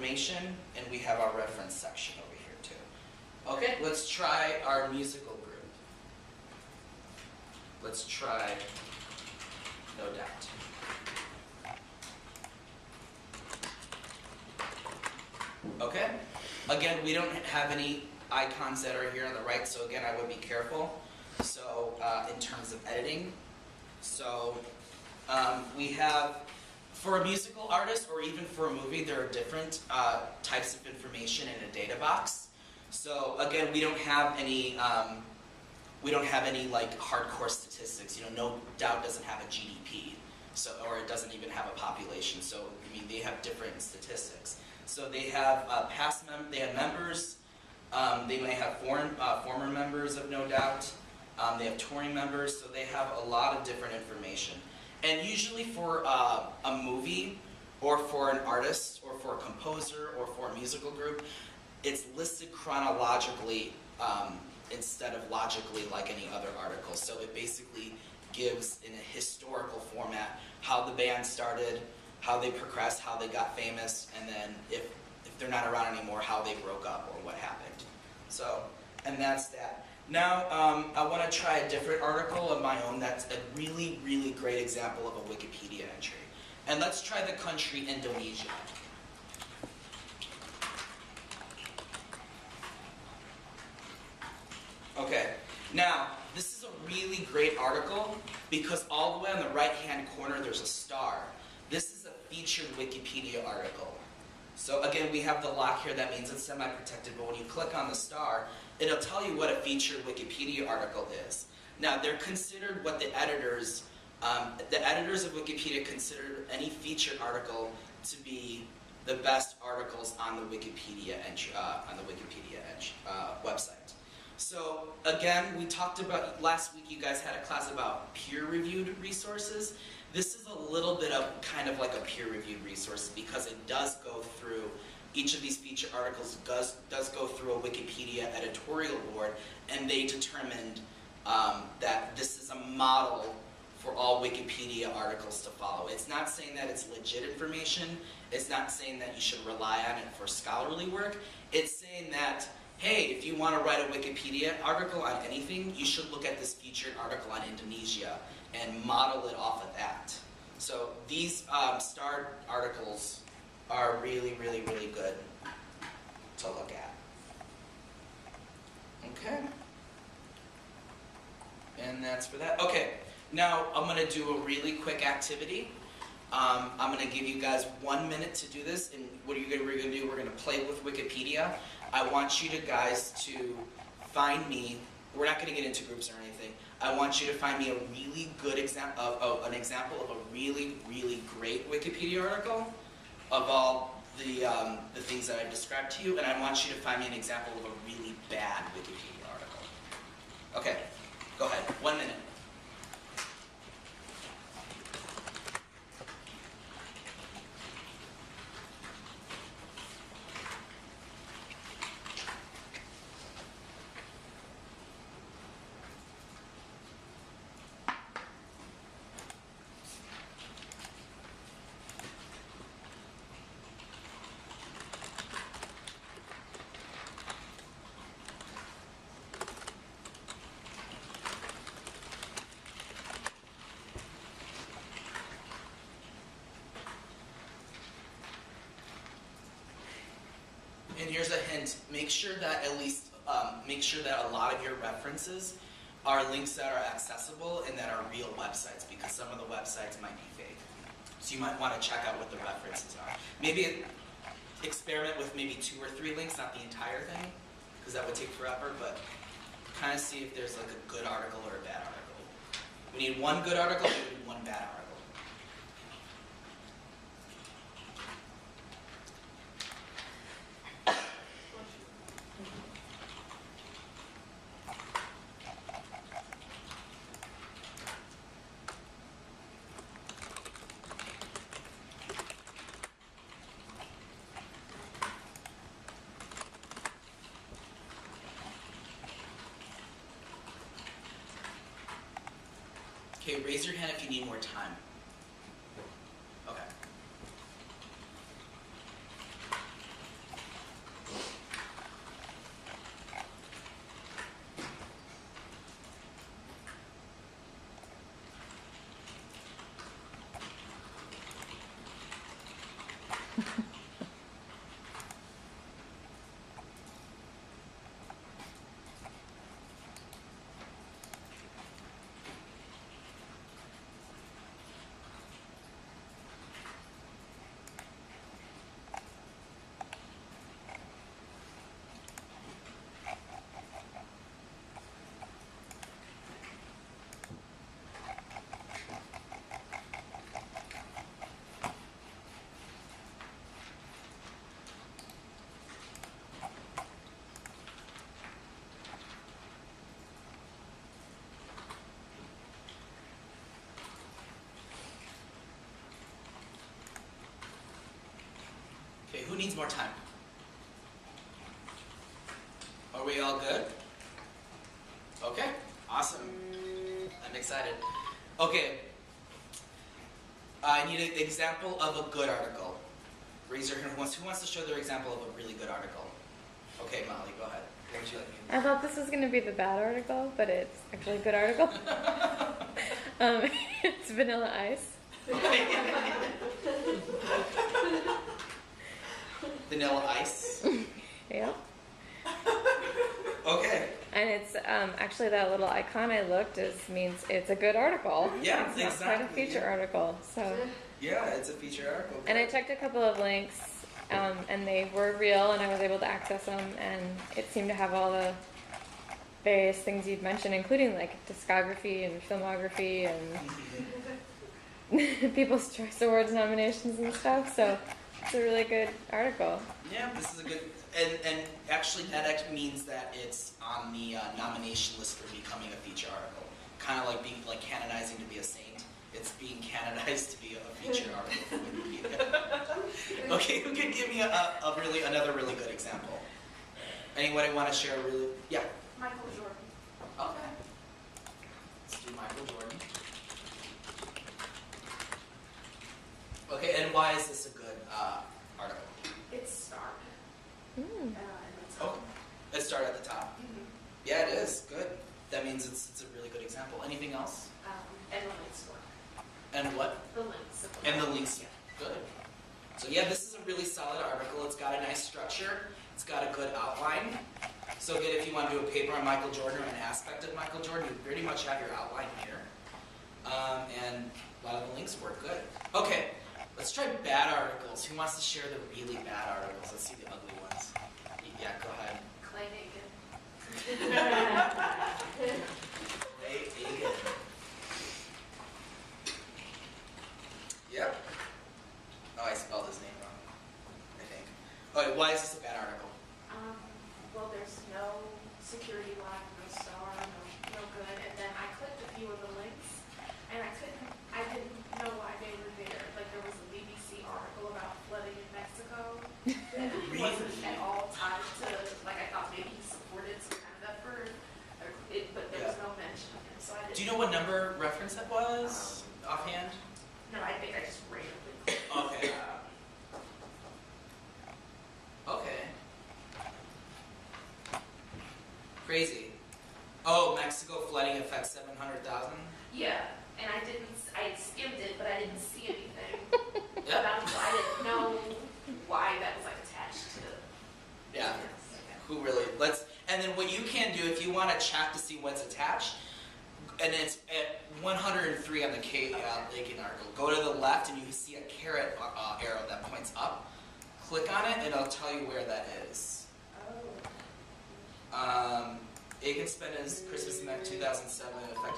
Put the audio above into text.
information, and we have our reference section over here too. Okay, let's try our musical group. Let's try No Doubt. Okay, again, we don't have any icons that are here on the right, so again, I would be careful. So in terms of editing, so we have, for a musical artist or even for a movie, there are different types of information in a data box. So again, we don't have any like hardcore statistics. You know, No Doubt doesn't have a GDP, so, or it doesn't even have a population. So I mean, they have different statistics. So they have they have members. They may have former members of No Doubt. They have touring members. So they have a lot of different information. And usually for a movie, or for an artist, or for a composer, or for a musical group, it's listed chronologically instead of logically like any other article. So it basically gives, in a historical format, how the band started, how they progressed, how they got famous, and then if they're not around anymore, how they broke up or what happened. So, and that's that. Now, I want to try a different article of my own that's a really, really great example of a Wikipedia entry. And let's try the country Indonesia. Okay, now, this is a really great article because all the way on the right-hand corner there's a star. This is a featured Wikipedia article. So again, we have the lock here, that means it's semi-protected, but when you click on the star, it'll tell you what a featured Wikipedia article is. Now, they're considered what the editors of Wikipedia consider any featured article to be the best articles on the Wikipedia website. So again, we talked about, last week you guys had a class about peer-reviewed resources. This is a little bit of kind of like a peer-reviewed resource because it does go through, each of these featured articles does go through a Wikipedia editorial board, and they determined that this is a model for all Wikipedia articles to follow. It's not saying that it's legit information. It's not saying that you should rely on it for scholarly work. It's saying that, hey, if you want to write a Wikipedia article on anything, you should look at this featured article on Indonesia and model it off of that. So these starred articles are really, really, really good to look at. Okay. And that's for that. Okay, now I'm going to do a really quick activity. I'm going to give you guys 1 minute to do this, and what we're going to do, we're going to play with Wikipedia. I want you guys to find me, we're not going to get into groups or anything, I want you to find me a really good example of a really, really great Wikipedia article of all the things that I described to you, and I want you to find me an example of a really bad Wikipedia article. Okay, go ahead, 1 minute. And here's a hint, make sure that a lot of your references are links that are accessible and that are real websites, because some of the websites might be fake. So you might want to check out what the references are. Maybe experiment with maybe 2 or 3 links, not the entire thing, because that would take forever, but kind of see if there's like a good article or a bad article. We need 1 good article, we need 1 bad article. Okay, raise your hand if you need more time. Okay. who needs more time? Are we all good? Okay, awesome. I'm excited. Okay, I need an example of a good article. Raise your hand. Who wants to show their example of a really good article? Okay, Molly, go ahead. What would you like me to do? I thought this was going to be the bad article, but it's actually a good article. It's Vanilla Ice. Vanilla Ice? Yep. Okay. And it's actually that little icon I looked means it's a good article. Yeah, it's not exactly. quite a feature article. So. Yeah, it's a feature article. And I checked a couple of links, and they were real, and I was able to access them, and it seemed to have all the various things you'd mentioned, including like discography and filmography and People's Choice Awards nominations and stuff. So it's a really good article. Yeah, this is a good, and actually that means that it's on the nomination list for becoming a feature article. Kind of like being like canonizing to be a saint. It's being canonized to be a feature article for Wikipedia. Okay, who can give me another really good example? Anybody want to share a really? Yeah. Michael Jordan. Okay. Let's do Michael Jordan. Okay, and why is this a good article? It's starred. Mm. And it's Oh, let's start at the top. Yeah, it is. Good. That means it's a really good example. Anything else? and the links work. And what? The links. And the links. Good. So yeah, this is a really solid article. It's got a nice structure. It's got a good outline. So again, if you want to do a paper on Michael Jordan or an aspect of Michael Jordan, you pretty much have your outline here. And a lot of the links work good. Okay, let's try bad articles. Who wants to share the really bad articles? Let's see the ugly ones. Yeah, go ahead. Clay Aiken. Clay Aiken. Yep. Oh, I spelled his name wrong, I think. Okay, why is this a bad article? Well, there's no security line, no star, no good. And then I clicked a few of the links, and I didn't know why they were there. Like there was a BBC article about flooding in Mexico that wasn't at all tied to, like I thought maybe he supported some kind of effort, but there was no mention of him. So I didn't. Do you know what number reference that was, offhand? No, I think I just randomly clicked. Okay. Okay. Crazy. Oh, Mexico flooding affects 700,000? Yeah, and I skimmed it, but I didn't see anything. Yep. I didn't know why that was like attached to. Yeah. Who really? And then what you can do if you want to check to see what's attached, and it's at 103 on the Aiken article. Go to the left and you see a caret arrow that points up. Click on it and it'll tell you where that is. Oh. Aiken spent his Christmas in 2007 affected by